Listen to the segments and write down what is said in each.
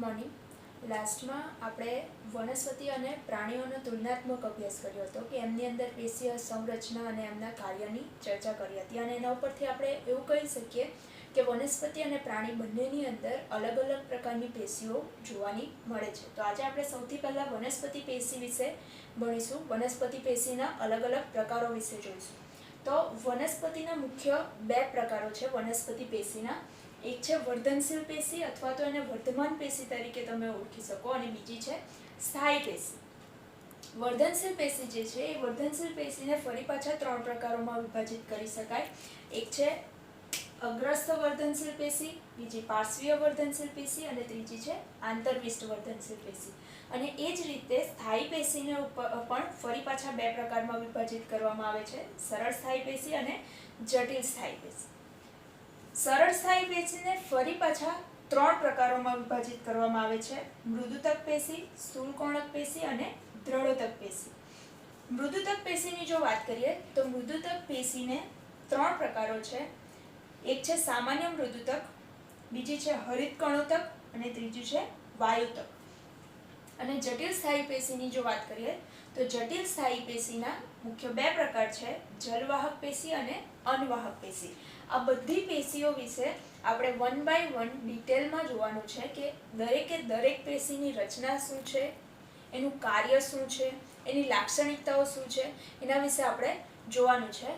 Morning. લાસ્ટમાં આપણે વનસ્પતિ અને પ્રાણીઓનો તુલનાત્મક અભ્યાસ કર્યો હતો કે એમની અંદર પેશીય સંરચના અને એમના કાર્યની ચર્ચા કરી હતી, અને એના ઉપરથી આપણે એવું કહી શકીએ કે વનસ્પતિ અને પ્રાણી બંનેની અંદર અલગ અલગ પ્રકારની પેશીઓ જોવાની મળે છે. તો આજે આપણે સૌથી પહેલાં વનસ્પતિ પેશી વિશે ભણીશું. વનસ્પતિ પેશીના અલગ અલગ પ્રકારો વિશે જોઈશું. તો વનસ્પતિના મુખ્ય બે પ્રકારો છે વનસ્પતિ પેશીના. એક છે વર્ધનશીલ પેશી અથવા તો એને વર્ધમાન પેશી તરીકે તમે ઓળખી શકો, અને બીજી છે સ્થાયી પેશી. વર્ધનશીલ પેશી જે છે એ વર્ધનશીલ પેશીને ફરી પાછા ત્રણ પ્રકારોમાં વિભાજિત કરી શકાય. એક છે અગ્રસ્થ વર્ધનશીલ પેશી, બીજી પાર્શ્વીય વર્ધનશીલ પેશી અને ત્રીજી છે આંતરવિષ્ટ વર્ધનશીલ પેશી. અને એ જ રીતે સ્થાયી પેશીને પણ ફરી પાછા બે પ્રકારમાં વિભાજિત કરવામાં આવે છે: સરળ સ્થાયી પેશી અને જટિલ સ્થાયી પેશી. સરળ સ્થાયી પેશીને ફરી પાછા ત્રણ પ્રકારોમાં વિભાજિત કરવામાં આવે છે: મૃદુતક પેશી, સ્થૂળકોણક પેશી અને દ્રઢોતક પેશી. મૃદુતક પેશીની જો વાત કરીએ તો મૃદુતક પેશીને ત્રણ પ્રકારો છે. એક છે સામાન્ય મૃદુતક, બીજી છે હરિતકણોતક અને ત્રીજું છે વાયુતક. અને જટિલ સ્થાયી પેશીની જો વાત કરીએ તો જટિલ સ્થાયી પેશીના મુખ્ય બે પ્રકાર છે: જલવાહક પેશી અને અનવાહક પેશી. આ બધી પેશીઓ વિશે આપણે વન બાય વન ડિટેલમાં જોવાનું છે કે દરેક પેશીની રચના શું છે, એનું કાર્ય શું છે, એની લાક્ષણિકતાઓ શું છે, એના વિશે આપણે જોવાનું છે.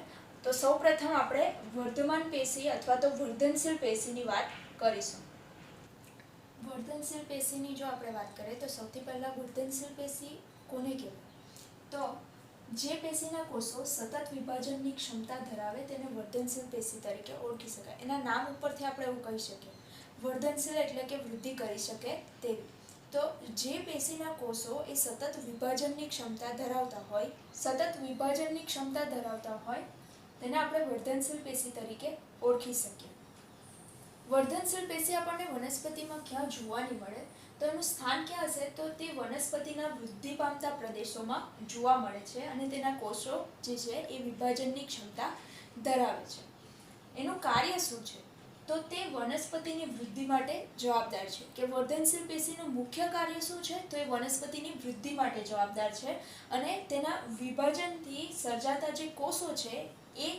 તો સૌપ્રથમ આપણે વર્ધમાન પેશી અથવા તો વર્ધનશીલ પેશીની વાત કરીશું. વર્ધનશીલ પેશીની જો આપણે વાત કરીએ તો સૌથી પહેલાં વર્ધનશીલ પેશી કોને કહેવાય? તો જે પેશીના કોષો સતત વિભાજનની ક્ષમતા ધરાવે તેને વર્ધનશીલ પેશી તરીકે ઓળખી શકાય. એના નામ ઉપરથી આપણે એવું કહી શકીએ. વર્ધનશીલ એટલે કે વૃદ્ધિ કરી શકે તેવી. તો જે પેશીના કોષો એ સતત વિભાજનની ક્ષમતા ધરાવતા હોય તેને આપણે વર્ધનશીલ પેશી તરીકે ઓળખી શકીએ. વર્ધનશીલ પેશી આપણને વનસ્પતિમાં ક્યાં જોવાની મળે? તો એનું સ્થાન ક્યાં હશે? તો તે વનસ્પતિના વૃદ્ધિ પામતા પ્રદેશોમાં જોવા મળે છે, અને તેના કોષો જે છે એ વિભાજનની ક્ષમતા ધરાવે છે. એનું કાર્ય શું છે? તો તે વનસ્પતિની વૃદ્ધિ માટે જવાબદાર છે. કે વર્ધનશીલ પેશીનું મુખ્ય કાર્ય શું છે? તો એ વનસ્પતિની વૃદ્ધિ માટે જવાબદાર છે, અને તેના વિભાજનથી સર્જાતા જે કોષો છે એ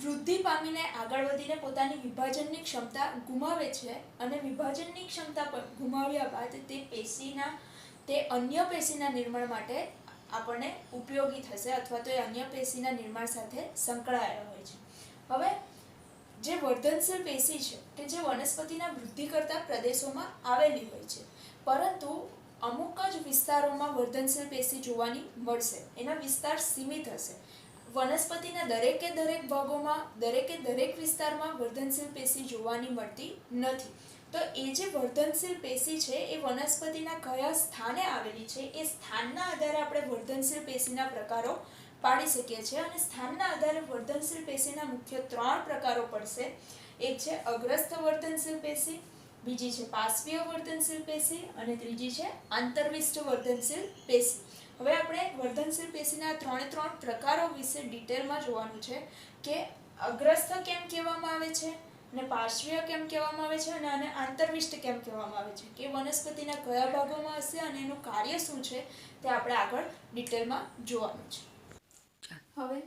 વૃદ્ધિ પામીને આગળ વધીને પોતાની વિભાજનની ક્ષમતા ગુમાવે છે, અને વિભાજનની ક્ષમતા પર ગુમાવ્યા બાદ તે અન્ય પેશીના નિર્માણ માટે આપણને ઉપયોગી થશે, અથવા તો એ અન્ય પેશીના નિર્માણ સાથે સંકળાયેલા હોય છે. હવે જે વર્ધનશીલ પેશી છે કે જે વનસ્પતિના વૃદ્ધિ કરતા પ્રદેશોમાં આવેલી હોય છે, પરંતુ અમુક જ વિસ્તારોમાં વર્ધનશીલ પેશી જોવાની મળશે. એના વિસ્તાર સીમિત હશે. વનસ્પતિના દરેક ભાગોમાં દરેક વિસ્તારમાં વર્ધનશીલ પેશી જોવાની મળતી નથી. તો એ જે વર્ધનશીલ પેશી છે એ વનસ્પતિના કયા સ્થાને આવેલી છે એ સ્થાનના આધારે આપણે વર્ધનશીલ પેશીના પ્રકારો પાડી શકીએ છીએ. અને સ્થાનના આધારે વર્ધનશીલ પેશીના મુખ્ય ત્રણ પ્રકારો પડશે. એક છે અગ્રસ્થ વર્ધનશીલ પેશી, બીજી છે પાર્શ્વીય વર્ધનશીલ પેશી અને ત્રીજી છે આંતરવિષ્ટ વર્ધનશીલ પેશી. હવે આપણે વર્ધનશીલ પેશીના ત્રણ પ્રકારો વિશે ડિટેલમાં જોવાનું છે કે અગ્રસ્થ કેમ કહેવામાં આવે છે, અને પાર્શ્વીય કેમ કહેવામાં આવે છે, અને આંતરવિષ્ટ કેમ કહેવામાં આવે છે, કે વનસ્પતિના કયા ભાગોમાં હશે અને એનું કાર્ય શું છે તે આપણે આગળ ડિટેલમાં જોવાનું છે. હવે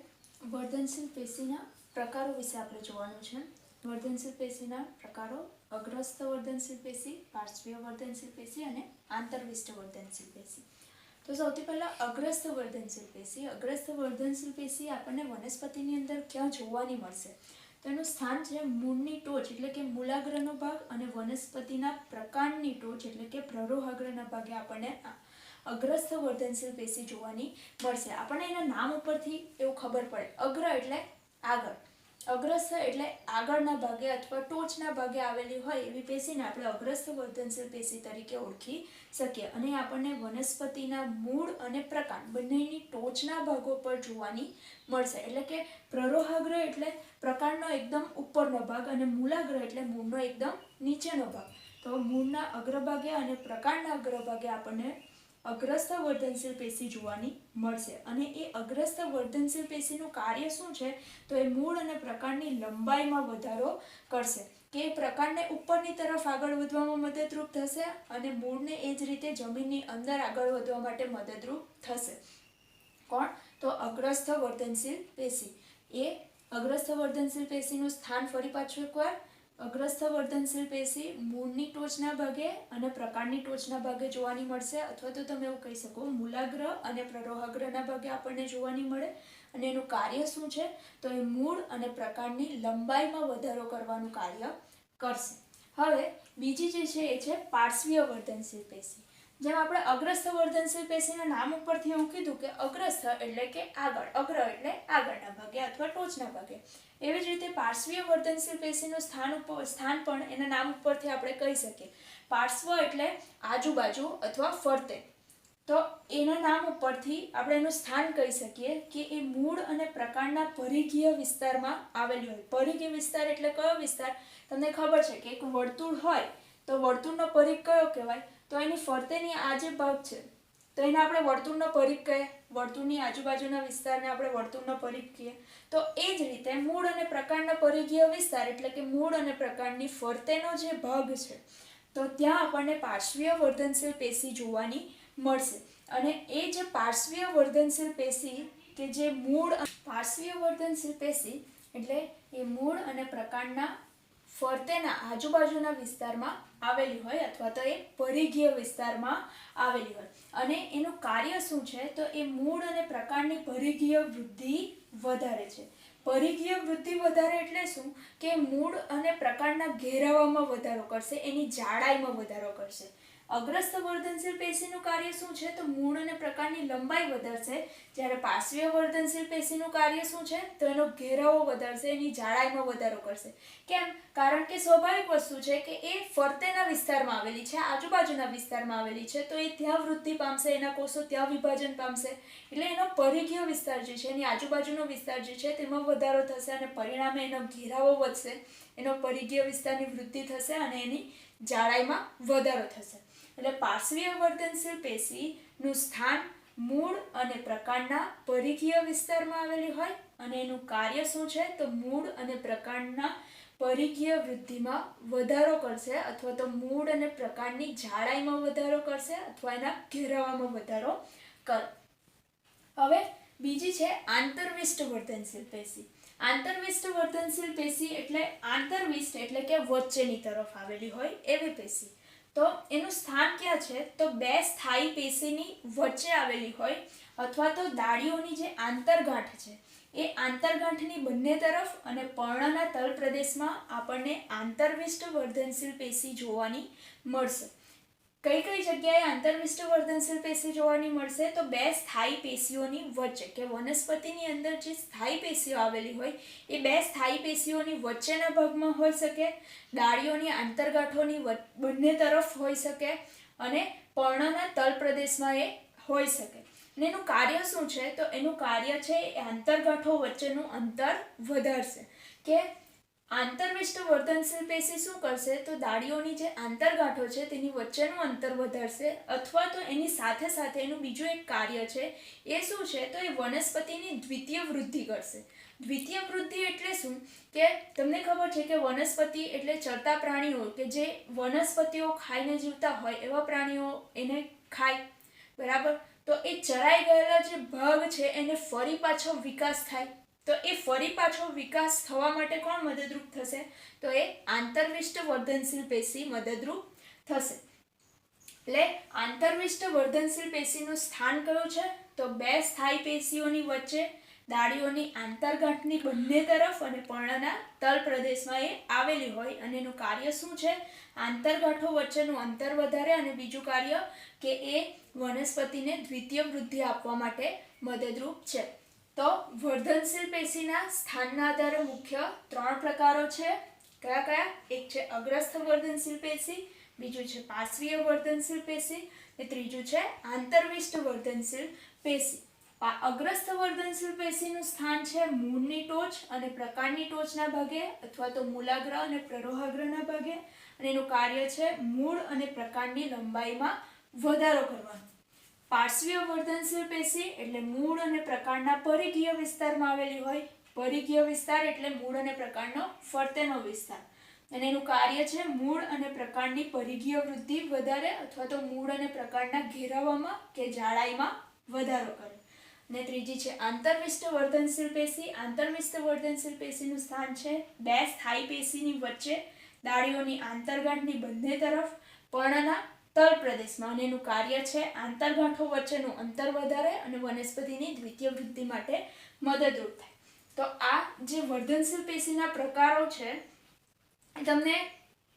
વર્ધનશીલ પેશીના પ્રકારો વિશે આપણે જોવાનું છે. વર્ધનશીલ પેશીના પ્રકારો: અગ્રસ્થ વર્ધનશીલ પેશી, પાર્શ્વીય વર્ધનશીલ પેશી અને આંતરવિષ્ટ વર્ધનશીલ પેશી. તો સૌથી પહેલાં અગ્રસ્થ વર્ધનશીલ પેશી. અગ્રસ્થ વર્ધનશીલ પેશી આપણને વનસ્પતિની અંદર ક્યાં જોવાની મળશે? તો એનું સ્થાન છે મૂળની ટોચ એટલે કે મૂલાગ્રનો ભાગ, અને વનસ્પતિના પ્રકાંડની ટોચ એટલે કે પ્રરોહાગ્રના ભાગે આપણને અગ્રસ્થ વર્ધનશીલ પેશી જોવાની મળશે. આપણને એના નામ ઉપરથી એવું ખબર પડે. અગ્ર એટલે આગળ, અગ્રસ્થ એટલે આગળના ભાગે અથવા ટોચના ભાગે આવેલી હોય એવી પેશીને આપણે અગ્રસ્થ વર્ધનશીલ પેશી તરીકે ઓળખી શકીએ. અને આપણને વનસ્પતિના મૂળ અને પ્રકાંડ બંનેની ટોચના ભાગો પર જોવાની મળશે. એટલે કે પ્રરોહાગ્ર એટલે પ્રકાંડનો એકદમ ઉપરનો ભાગ, અને મૂલાગ્ર એટલે મૂળનો એકદમ નીચેનો ભાગ. તો મૂળના અગ્રભાગે અને પ્રકાંડના અગ્રભાગે આપણને અગ્રસ્થ વર્ધનશીલ પેશી જોવાની મળશે. અને એ અગ્રસ્થ વર્ધનશીલ પેશીનું કાર્ય શું છે? તો એ મૂળ અને પ્રકાંડની લંબાઈમાં વધારો કરશે. કે પ્રકાંડને ઉપરની તરફ આગળ વધવામાં મદદરૂપ થશે અને મૂળને એ જ રીતે જમીનની અંદર આગળ વધવા માટે મદદરૂપ થશે. કોણ? તો અગ્રસ્થ વર્ધનશીલ પેશી. એ અગ્રસ્થ વર્ધનશીલ પેશીનું સ્થાન ફરી પાછું એકવાર, અગ્રસ્થ વર્ધનશીલ પેશી મૂળની ટોચના ભાગે અને પ્રકાંડની ટોચના ભાગે જોવાની મળશે, અથવા તો તમે એવું કહી શકો મૂલાગ્ર અને પ્રરોહાગ્રના ભાગે આપણને જોવાની મળે. અને એનું કાર્ય શું છે? તો એ મૂળ અને પ્રકાંડની લંબાઈમાં વધારો કરવાનું કાર્ય કરશે. હવે બીજી જે છે એ છે પાર્શ્વીય વર્ધનશીલ પેશી. જેમ આપણે અગ્રસ્થ વર્ધનશીલ પેશીના નામ ઉપરથી એવું કીધું કે અગ્રસ્થ એટલે કે આગળ, અગ્ર એટલે આગળના ભાગે અથવા ટોચના ભાગે, એવી જ રીતે પાર્શ્વીય વર્ધનશીલ પેશીનું સ્થાન પણ એના નામ ઉપરથી આપણે કહી શકીએ. પાર્શ્વ એટલે આજુબાજુ અથવા ફરતે, તો એના નામ ઉપરથી આપણે એનું સ્થાન કહી શકીએ કે એ મૂળ અને પ્રકાંડના પરિઘીય વિસ્તારમાં આવેલું હોય. પરિઘીય વિસ્તાર એટલે કયો વિસ્તાર? તમને ખબર છે કે એક વર્તુળ હોય તો વર્તુળનો પરિઘ કયો કહેવાય? તો એની ફરતેની આ જે ભાગ છે તો એને આપણે વર્તુળનો પરિઘ કહીએ. વર્તુળની આજુબાજુના વિસ્તારને આપણે વર્તુળનો પરિઘ કહીએ. તો એ જ રીતે મૂળ અને પ્રકાંડનો પરિઘીય વિસ્તાર એટલે કે મૂળ અને પ્રકાંડની ફરતેનો જે ભાગ છે તો ત્યાં આપણને પાર્શ્વીય વર્ધનશીલ પેશી જોવાની મળશે. અને એ જે પાર્શ્વીય વર્ધનશીલ પેશી કે જે મૂળ, પાર્શ્વીય વર્ધનશીલ પેશી એટલે એ મૂળ અને પ્રકાંડના ફરતેના આજુબાજુના વિસ્તારમાં આવેલી હોય અથવા તો એ પરિઘીય વિસ્તારમાં આવેલી હોય. અને એનું કાર્ય શું છે? તો એ મૂળ અને પ્રકાંડની પરિઘીય વૃદ્ધિ વધારે છે. પરિઘીય વૃદ્ધિ વધારે એટલે શું? કે મૂળ અને પ્રકાંડના ઘેરાવામાં વધારો કરશે, એની જાડાઈમાં વધારો કરશે. અગ્રસ્થ વર્ધનશીલ પેશીનું કાર્ય શું છે? તો મૂળ અને પ્રકાંડની લંબાઈ વધારશે, જ્યારે પાર્શ્વીય વર્ધનશીલ પેશીનું કાર્ય શું છે? તો એનો ઘેરાવો વધારશે, એની જાડાઈમાં વધારો કરશે. કેમ? કારણ કે સ્વાભાવિક વસ્તુ છે કે એ ફરતેના વિસ્તારમાં આવેલી છે, આજુબાજુના વિસ્તારમાં આવેલી છે, તો એ ત્યાં વૃદ્ધિ પામશે, એના કોષો ત્યાં વિભાજન પામશે, એટલે એનો પરિઘીય વિસ્તાર જે છે, એની આજુબાજુનો વિસ્તાર જે છે તેમાં વધારો થશે અને પરિણામે એનો ઘેરાવો વધશે, એનો પરિઘીય વિસ્તારની વૃદ્ધિ થશે અને એની જાડાઈમાં વધારો થશે. એટલે પાર્શ્વીય વર્ધનશીલ પેશીનું સ્થાન મૂળ અને પ્રકાંડના પરિઘીય વિસ્તારમાં આવેલી હોય અને એનું કાર્ય શું છે? તો મૂળ અને પ્રકાંડના પરિઘીય વૃદ્ધિમાં વધારો કરશે અથવા તો મૂળ અને પ્રકાંડની જાડાઈમાં વધારો કરશે અથવા એના ઘેરાવામાં વધારો કરે. હવે બીજી છે આંતરવિષ્ટ વર્ધનશીલ પેશી. આંતરવિષ્ટ વર્ધનશીલ પેશી એટલે આંતરવિષ્ટ એટલે કે વચ્ચેની તરફ આવેલી હોય એવી પેશી. તો એનું સ્થાન ક્યાં છે? તો બે સ્થાયી પેશીની વચ્ચે આવેલી હોય અથવા તો દાળીઓની જે આંતરગાંઠ છે એ આંતરગાંઠની બંને તરફ અને પર્ણના તલ પ્રદેશમાં આપણને આંતરવિષ્ટ વર્ધનશીલ પેશી જોવાની મળશે. કઈ કઈ જગ્યાએ આંતરવિષ્ટ વર્ધનશીલ પેશી જોવાની મળશે? તો બે સ્થાયી પેશીઓની વચ્ચે, કે વનસ્પતિની અંદર જે સ્થાયી પેશીઓ આવેલી હોય એ બે સ્થાયી પેશીઓની વચ્ચેના ભાગમાં હોઈ શકે, ડાળીઓની આંતરગાંઠોની બંને તરફ હોઈ શકે અને પર્ણના તલ પ્રદેશમાં એ હોઈ શકે. અને એનું કાર્ય શું છે? તો એનું કાર્ય છે એ આંતરગાંઠો વચ્ચેનું અંતર વધારશે. કે આંતરવિષ્ટ વર્ધનશીલ પેશી શું કરશે? તો દાળીઓની જે આંતરગાંઠો છે તેની વચ્ચેનું અંતર વધારશે અથવા તો એની સાથે સાથે એનું બીજું એક કાર્ય છે એ શું છે? તો એ વનસ્પતિની દ્વિતીય વૃદ્ધિ કરશે. દ્વિતીય વૃદ્ધિ એટલે શું? કે તમને ખબર છે કે વનસ્પતિ એટલે ચરતા પ્રાણીઓ કે જે વનસ્પતિઓ ખાઈને જીવતા હોય એવા પ્રાણીઓ એને ખાય, બરાબર? તો એ ચરાઈ ગયેલા જે ભાગ છે એને ફરી પાછો વિકાસ થાય. તો એ ફરી પાછો વિકાસ થવા માટે કોણ મદદરૂપ થશે? તો એ આંતરવિષ્ટ વર્ધનશીલ પેશી મદદરૂપ થશે. એટલે આંતરવિષ્ટ વર્ધનશીલ પેશીનું સ્થાન કયું છે? તો બે સ્થાયી પેશીઓની વચ્ચે, દાળીઓની આંતરગાંઠની બંને તરફ અને પર્ણના તલ પ્રદેશમાં એ આવેલી હોય અને એનું કાર્ય શું છે? આંતરગાંઠો વચ્ચેનું અંતર વધારે અને બીજું કાર્ય કે એ વનસ્પતિને દ્વિતીય વૃદ્ધિ આપવા માટે મદદરૂપ છે. તો વર્ધનશીલ પેશીના સ્થાનના આધારે મુખ્ય 3 પ્રકારો છે. કયા કયા? એક છે અગ્રસ્થ વર્ધનશીલ પેશી, બીજું છે પાર્શ્વીય વર્ધનશીલ પેશી અને ત્રીજું છે આંતરવિષ્ટ વર્ધનશીલ પેશી. અગ્રસ્થ વર્ધનશીલ પેશીનું સ્થાન છે મૂળની ટોચ અને પ્રકાંડની ટોચના ભાગે અથવા તો મૂલાગ્ર અને પ્રરોહાગ્રના ભાગે અને એનું કાર્ય છે મૂળ અને પ્રકાંડની લંબાઈમાં વધારો કરવાનો. પાર્શ્વીય વર્ધનશીલ પેશી એટલે મૂળ અને પ્રકાંડના પરિઘીય વિસ્તારમાં આવેલી હોય. પરિઘીય વિસ્તાર એટલે મૂળ અને પ્રકાંડનો ફરતેનો વિસ્તાર. અને એનું કાર્ય છે મૂળ અને પ્રકાંડની પરિઘીય વૃદ્ધિ વધારે અથવા તો મૂળ અને પ્રકાંડના ઘેરાવામાં કે જાડાઈમાં વધારો કરે. અને ત્રીજી છે આંતરવિષ્ટ વર્ધનશીલ પેશી. આંતરવિષ્ટ વર્ધનશીલ પેશીનું સ્થાન છે બે સ્થાયી પેશીની વચ્ચે, ડાળીઓની આંતરગાંઠની બંને તરફ, પર્ણના તલ પ્રદેશમાં. અને એનું કાર્ય છે આંતરગાંઠો વચ્ચેનું અંતર વધારે અને વનસ્પતિની દ્વિતીય વૃદ્ધિ માટે મદદરૂપ થાય. તો આ જે વર્ધનશીલ પેશીના પ્રકારો છે તમને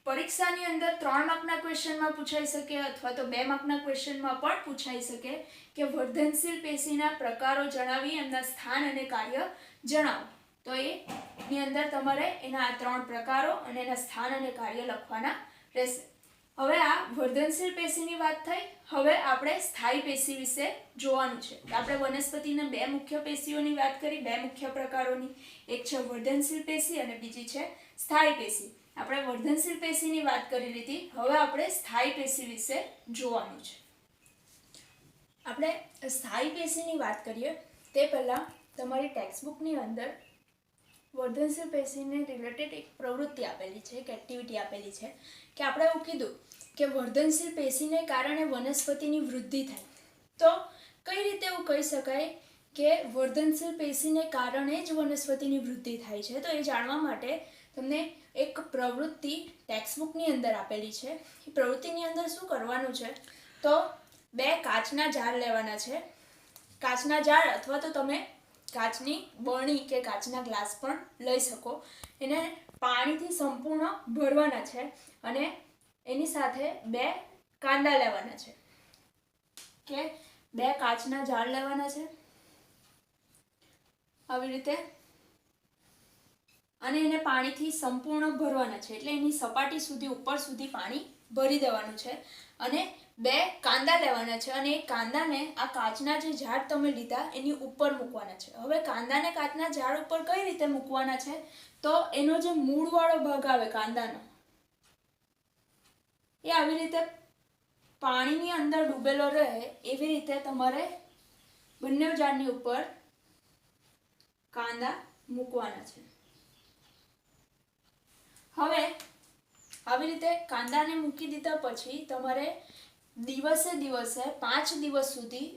પરીક્ષાની અંદર 3 માર્કના ક્વેશ્ચનમાં પૂછાઈ શકે અથવા તો 2 માર્કના ક્વેશ્ચનમાં પણ પૂછાઈ શકે કે વર્ધનશીલ પેશીના પ્રકારો જણાવી એમના સ્થાન અને કાર્ય જણાવો. તો એની અંદર તમારે એના આ 3 પ્રકારો અને એના સ્થાન અને કાર્ય લખવાના રહેશે. હવે આ વર્ધનશીલ પેશીની વાત થઈ. હવે આપણે સ્થાયી પેશી વિશે જોવાનું છે. આપણે વનસ્પતિના 2 મુખ્ય પેશીઓની વાત કરી, 2 મુખ્ય પ્રકારોની. એક છે વર્ધનશીલ પેશી અને બીજી છે સ્થાયી પેશી. આપણે વર્ધનશીલ પેશીની વાત કરી લીધી. હવે આપણે સ્થાયી પેશી વિશે જોવાનું છે. આપણે સ્થાયી પેશીની વાત કરીએ તે પહેલાં તમારી ટેક્સ્ટબુકની અંદર વર્ધનશીલ પેશીને રિલેટેડ એક પ્રવૃત્તિ આપેલી છે, એક એક્ટિવિટી આપેલી છે કે આપણે એવું કીધું કે વર્ધનશીલ પેશીને કારણે વનસ્પતિની વૃદ્ધિ થાય. તો કઈ રીતે એવું કહી શકાય કે વર્ધનશીલ પેશીને કારણે જ વનસ્પતિની વૃદ્ધિ થાય છે? તો એ જાણવા માટે તમને એક પ્રવૃત્તિ ટેક્સ્ટબુકની અંદર આપેલી છે. એ પ્રવૃત્તિની અંદર શું કરવાનું છે તો 2 કાચના જાર લેવાના છે. કાચના જાર અથવા તો તમે કાચની બરણી કે કાચના ગ્લાસ પણ લઈ શકો. એને પાણીથી સંપૂર્ણ ભરવાના છે અને એની સાથે 2 કાંદા લેવાના છે કે 2 કાચના જાર લેવાના છે આવી રીતે, અને એને પાણીથી સંપૂર્ણ ભરવાના છે. એટલે એની સપાટી સુધી ઉપર સુધી પાણી ભરી દેવાનું છે. અને 2 કાંદા લેવાના છે અને એ કાંદાને આ કાચના જે ઝાડ તમે લીધા એની ઉપર મૂકવાના છે. હવે કાંદાને કાચના ઝાડ ઉપર કઈ રીતે મૂકવાના છે તો એનો જે મૂળવાળો ભાગ આવે કાંદાનો એ આવી રીતે પાણીની અંદર ડૂબેલો રહે એવી રીતે તમારે બંને ઝાડની ઉપર કાંદા મૂકવાના છે. હવે આવી રીતે કાંદાને મૂકી દીધા પછી તમારે દિવસે 5 દિવસ સુધી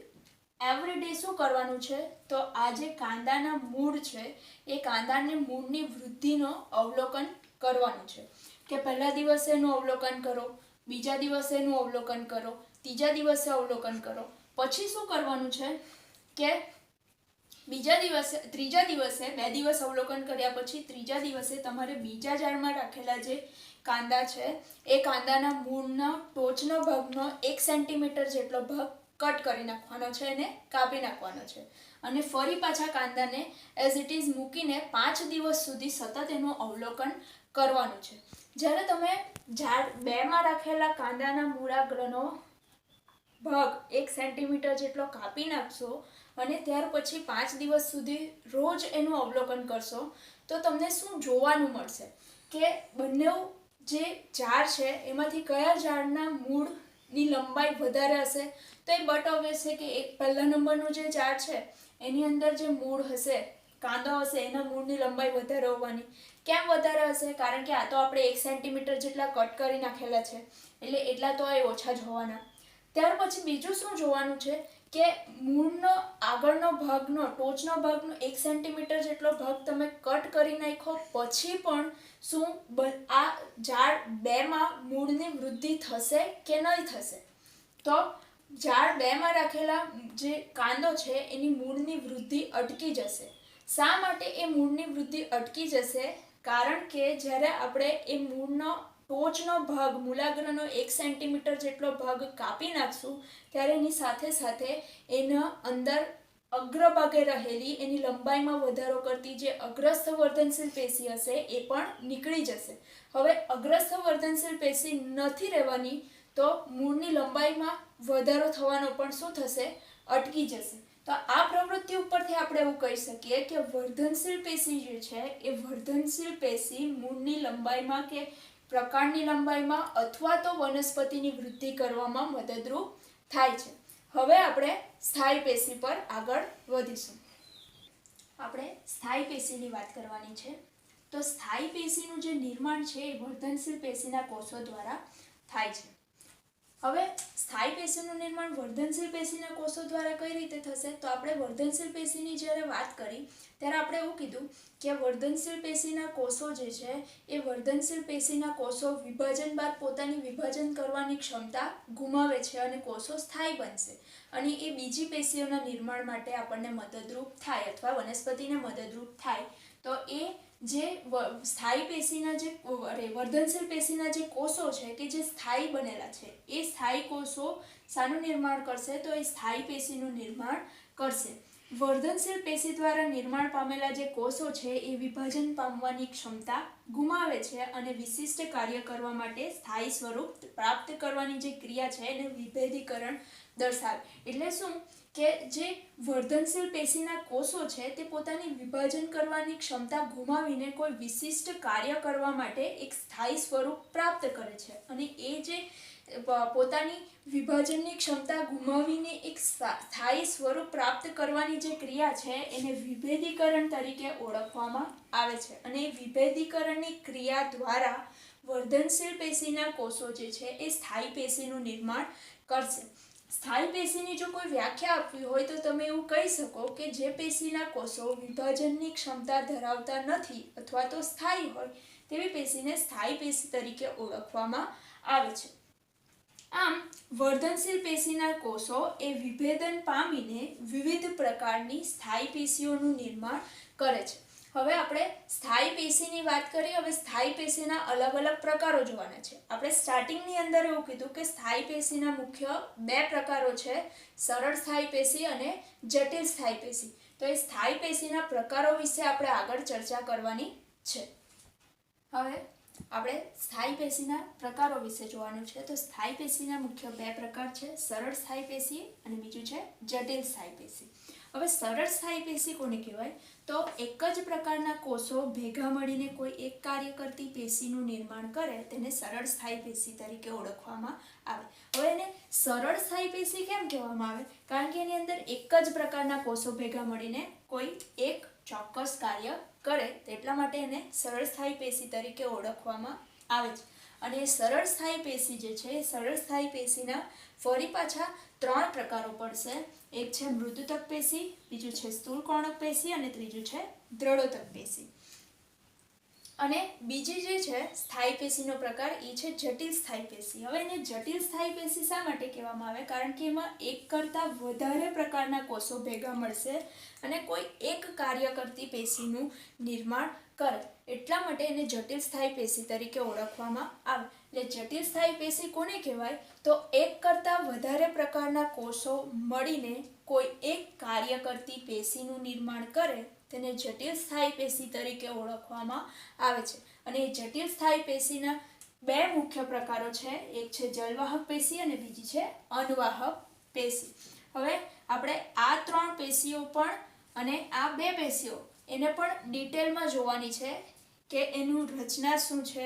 એવરી ડે શું કરવાનું છે તો આ જે કાંદાના મૂળ છે એ કાંદાની મૂળની વૃદ્ધિનો અવલોકન કરવાનું છે. કે પહેલા દિવસે એનું અવલોકન કરો, બીજા દિવસે એનું અવલોકન કરો, ત્રીજા દિવસે અવલોકન કરો. પછી શું કરવાનું છે કે ત્રીજા દિવસે 2 દિવસ અવલોકન કર્યા પછી ત્રીજા દિવસે તમારે બીજા ઝાડમાં રાખેલા જે કાંદા છે એ કાંદાના મૂળનો ટોચનો ભાગનો 1 સેન્ટીમીટર જેટલો ભાગ કટ કરી નાખવાનો છે અને કાપી નાખવાનો છે. અને ફરી પાછા કાંદાને એઝ ઇટ ઇઝ મૂકીને 5 દિવસ સુધી સતત એનું અવલોકન કરવાનું છે. જ્યારે તમે ઝાડ 2માં રાખેલા કાંદાના મૂળાગ્રનો ભાગ 1 સેન્ટીમીટર જેટલો કાપી નાખશો અને ત્યાર પછી 5 દિવસ સુધી રોજ એનું અવલોકન કરશો તો તમને શું જોવાનું મળશે કે બંને જે ઝાડ છે એમાંથી કયા ઝાડના મૂળની લંબાઈ વધારે હશે? તો એ બટ ઓબ્વિયસ છે કે એક પહેલા નંબરનું જે ઝાડ છે એની અંદર જે મૂળ હશે, કાંદો હશે, એના મૂળની લંબાઈ વધારે હોવાની. કેમ વધારે હશે? કારણ કે આ તો આપણે 1 સેન્ટીમીટર જેટલા કટ કરી નાખેલા છે એટલે એટલા તો એ ઓછા જ હોવાના. ત્યાર પછી બીજું શું જોવાનું છે કે મૂળનો આગળનો ભાગનો ટોચનો ભાગનો 1 સેન્ટીમીટર જેટલો ભાગ તમે કટ કરી નાખો પછી પણ શું આ ઝાડ 2માં મૂળની વૃદ્ધિ થશે કે નહીં થશે? તો ઝાડ 2માં રાખેલા જે કાંદો છે એની મૂળની વૃદ્ધિ અટકી જશે. શા માટે એ મૂળની વૃદ્ધિ અટકી જશે? કારણ કે જ્યારે આપણે એ મૂળનો ટોચનો ભાગ મૂળાગ્રનો 1 સેન્ટીમીટર જેટલો ભાગ કાપી નાખશું ત્યારે એની સાથે સાથે એના અંદર અગ્રભાગે રહેલી એની લંબાઈમાં વધારો કરતી જે અગ્રસ્થ વર્ધનશીલ પેશી હશે એ પણ નીકળી જશે. હવે અગ્રસ્થ વર્ધનશીલ પેશી નથી રહેવાની તો મૂળની લંબાઈમાં વધારો થવાનો પણ શું થશે? અટકી જશે. તો આ પ્રવૃત્તિ ઉપરથી આપણે એવું કહી શકીએ કે વર્ધનશીલ પેશી જે છે એ વર્ધનશીલ પેશી મૂળની લંબાઈમાં કે પ્રકાંડની લંબાઈમાં અથવા તો વનસ્પતિની વૃદ્ધિ કરવામાં મદદરૂપ થાય છે. હવે આપણે સ્થાયી પેશી પર આગળ વધીશું. આપણે સ્થાયી પેશીની વાત કરવાની છે. તો સ્થાયી પેશીનું જે નિર્માણ છે એ વર્ધનશીલ પેશીના કોષો દ્વારા થાય છે. હવે સ્થાયી પેશીનું નિર્માણ વર્ધનશીલ પેશીના કોષો દ્વારા કઈ રીતે થશે? તો આપણે વર્ધનશીલ પેશીની જ્યારે વાત કરી ત્યારે આપણે એવું કીધું કે વર્ધનશીલ પેશીના કોષો જે છે એ વર્ધનશીલ પેશીના કોષો વિભાજન બાદ પોતાની વિભાજન કરવાની ક્ષમતા ગુમાવે છે અને કોષો સ્થાયી બનશે અને એ બીજી પેશીઓના નિર્માણ માટે આપણને મદદરૂપ થાય અથવા વનસ્પતિને મદદરૂપ થાય. તો એ જે સ્થાયી પેશીના જે વર્ધનશીલ પેશીના જે કોષો છે કે જે સ્થાયી બનેલા છે એ સ્થાયી કોષો શાનું નિર્માણ કરશે? તો એ સ્થાયી પેશીનું નિર્માણ કરશે. વર્ધનશીલ પેશી દ્વારા નિર્માણ પામેલા જે કોષો છે એ વિભાજન પામવાની ક્ષમતા ગુમાવે છે અને વિશિષ્ટ કાર્ય કરવા માટે સ્થાયી સ્વરૂપ પ્રાપ્ત કરવાની જે ક્રિયા છે એને વિભેદીકરણ દર્શાવે. એટલે શું કે જે વર્ધનશીલ પેશીના કોષો છે તે પોતાની વિભાજન કરવાની ક્ષમતા ગુમાવીને કોઈ વિશિષ્ટ કાર્ય કરવા માટે એક સ્થાયી સ્વરૂપ પ્રાપ્ત કરે છે અને એ જે પોતાની વિભાજનની ક્ષમતા ગુમાવીને એક સ્થાયી સ્વરૂપ પ્રાપ્ત કરવાની જે ક્રિયા છે એને વિભેદીકરણ તરીકે ઓળખવામાં આવે છે અને એ વિભેદીકરણની ક્રિયા દ્વારા વર્ધનશીલ પેશીના કોષો જે છે એ સ્થાયી પેશીનું નિર્માણ કરશે. સ્થાયી પેશીની જો કોઈ વ્યાખ્યા આપવી હોય તો તમે એવું કહી શકો કે જે પેશીના કોષો વિભાજનની ક્ષમતા ધરાવતા નથી અથવા તો સ્થાયી હોય તેવી પેશીને સ્થાયી પેશી તરીકે ઓળખવામાં આવે છે. આમ વર્ધનશીલ પેશીના કોષો એ વિભેદન પામીને વિવિધ પ્રકારની સ્થાયી પેશીઓનું નિર્માણ કરે છે. હવે આપણે સ્થાયી પેશીની વાત કરીએ. હવે સ્થાયી પેશીના અલગ અલગ પ્રકારો જોવાના છે. આપણે સ્ટાર્ટિંગની અંદર એવું કીધું કે સ્થાયી પેશીના મુખ્ય બે પ્રકારો છે, સરળ સ્થાયી પેશી અને જટિલ સ્થાયી પેશી. તો એ સ્થાયી પેશીના પ્રકારો વિશે આપણે આગળ ચર્ચા કરવાની છે. હવે આપણે સ્થાયી પેશીના પ્રકારો વિશે જોવાનું છે. તો સ્થાયી પેશીના મુખ્ય બે પ્રકાર છે, સરળ સ્થાયી પેશી અને બીજું છે જટિલ સ્થાયી પેશી. હવે સરળ સ્થાયી પેશી કોને કહેવાય? તો એક જ પ્રકારના કોષો ભેગા મળીને કોઈ એક કાર્ય કરતી પેશીનું નિર્માણ કરે તેને સરળ સ્થાયી પેશી તરીકે ઓળખવામાં આવે. હવે એને સરળ સ્થાયી પેશી કેમ કહેવામાં આવે? કારણ કે એની અંદર એક જ પ્રકારના કોષો ભેગા મળીને કોઈ એક ચોક્કસ કાર્ય કરે એટલા માટે એને સરળ સ્થાયી પેશી તરીકે ઓળખવામાં આવે છે. અને એ સરળ સ્થાયી પેશી જે છે એ સરળ સ્થાયી પેશીના ફરી પાછા ત્રણ પ્રકારો પડશે. એક છે મૃદુતક પેશી, બીજું છે સ્થૂળકોણક પેશી અને ત્રીજું છે દ્રઢોતક પેશી. અને બીજી જે છે સ્થાયી પેશીનો પ્રકાર એ છે જટિલ સ્થાયી પેશી. હવે એને જટિલ સ્થાયી પેશી શા માટે કહેવામાં આવે? કારણ કે એમાં એક કરતાં વધારે પ્રકારના કોષો ભેગા મળશે અને કોઈ એક કાર્ય કરતી પેશીનું નિર્માણ કરે એટલા માટે એને જટિલ સ્થાયી પેશી તરીકે ઓળખવામાં આવે. એટલે જટિલ સ્થાયી પેશી કોને કહેવાય? તો એક કરતાં વધારે પ્રકારના કોષો મળીને કોઈ એક કાર્ય કરતી પેશીનું નિર્માણ કરે તેને જટિલ સ્થાયી પેશી તરીકે ઓળખવામાં આવે છે. અને એ જટિલ સ્થાયી પેશીના બે મુખ્ય પ્રકારો છે. એક છે જલવાહક પેશી અને બીજી છે અનવાહક પેશી. હવે આપણે આ ત્રણ પેશીઓ પણ અને આ બે પેશીઓ એને પણ ડિટેલમાં જોવાની છે કે એનું રચના શું છે,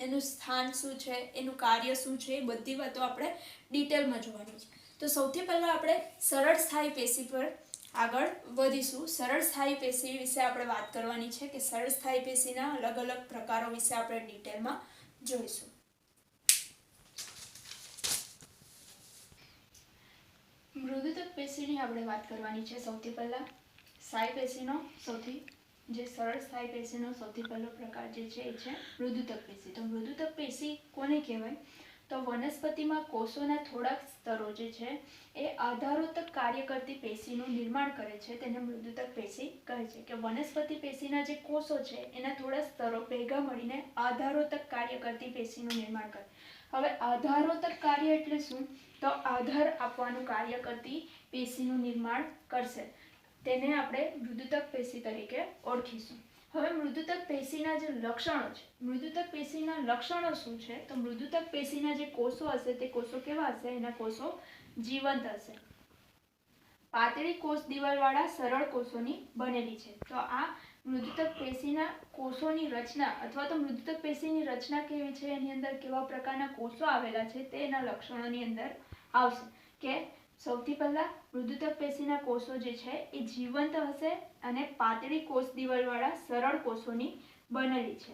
એનું સ્થાન શું છે, એનું કાર્ય શું છે, એ બધી વાતો આપણે ડિટેલમાં જોવાની છે. તો સૌથી પહેલાં આપણે સરળ સ્થાયી પેશી પર આગળ વધીશું. સરળ સ્થાયી પેશી વિશે આપણે વાત કરવાની છે કે સરળ સ્થાયી પેશીના અલગ અલગ પ્રકારો વિશે આપણે ડિટેલમાં જોઈશું. મૃદુતક પેશીની આપણે વાત કરવાની છે. સૌથી પહેલાં સ્થાયી પેશીનો જે સરળ સ્થાયી પેશીનો સૌથી પહેલો પ્રકાર જે છે એ છે મૃદુતક પેશી. તો મૃદુતક પેશી કોને કહેવાય? તો વનસ્પતિમાં કોષોના થોડાક સ્તરો જે છે એ આધારોતક કાર્ય કરતી પેશીનું નિર્માણ કરે છે તેને મૃદુતક પેશી કહે છે. કે વનસ્પતિ પેશીના જે કોષો છે એના થોડા સ્તરો ભેગા મળીને આધારોતક કાર્ય કરતી પેશીનું નિર્માણ કરે. હવે આધારોતક કાર્ય એટલે શું? તો આધાર આપવાનું કાર્ય કરતી પેશીનું નિર્માણ કરશે તેને આપણે મૃદુતક પેશી તરીકે ઓળખીશું. હવે મૃદુતક પેશીના જે લક્ષણો છે, મૃદુતક પેશીના લક્ષણો શું છે? તો મૃદુતક પેશીના જે કોષો હશે તે કોષો કેવા હશે? એના કોષો જીવંત હશે, પાતળી કોષ દિવાલવાળા સરળ કોષોની બનેલી છે. તો આ મૃદુતક પેશીના કોષોની રચના અથવા તો મૃદુતક પેશીની રચના કેવી છે, એની અંદર કેવા પ્રકારના કોષો આવેલા છે તે એના લક્ષણોની અંદર આવશે. કે સૌથી પહેલા મૃદુતક પેશીના કોષો જે છે એ જીવંત હશે અને પાતળી કોષ દિવાલવાળા સરળ કોષોની બનેલી છે.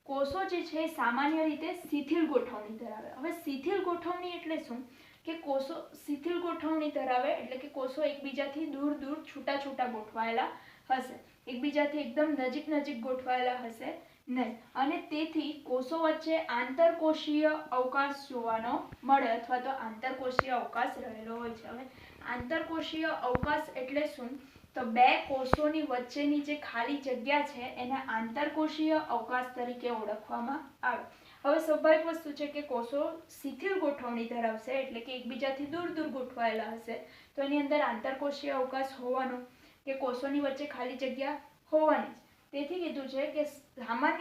કોષો જે છે એ સામાન્ય રીતે શિથિલ ગોઠવણી ધરાવે. હવે શિથિલ ગોઠવણી એટલે શું કે કોષો શિથિલ ગોઠવણી ધરાવે એટલે કે કોષો એકબીજાથી દૂર દૂર છૂટા છૂટા ગોઠવાયેલા હશે, એકબીજાથી એકદમ નજીક નજીક ગોઠવાયેલા હશે નહીં, અને તેથી કોષો વચ્ચે આંતરકોષીય અવકાશ જોવાનો મળે અથવા તો આંતરકોષીય અવકાશ રહેલો હોય છે. હવે આંતરકોષીય અવકાશ એટલે શું તો બે કોષોની વચ્ચેની જે ખાલી જગ્યા છે એને આંતરકોષીય અવકાશ તરીકે ઓળખવામાં આવે. હવે સ્વાભાવિક વસ્તુ છે કે કોષો શિથિલ ગોઠવણી ધરાવશે એટલે કે એકબીજાથી દૂર દૂર ગોઠવાયેલા હશે તો એની અંદર આંતરકોષીય અવકાશ હોવાનો કે કોષોની વચ્ચે ખાલી જગ્યા હોવાની જ. તેથી કીધું છે કે સામાન્ય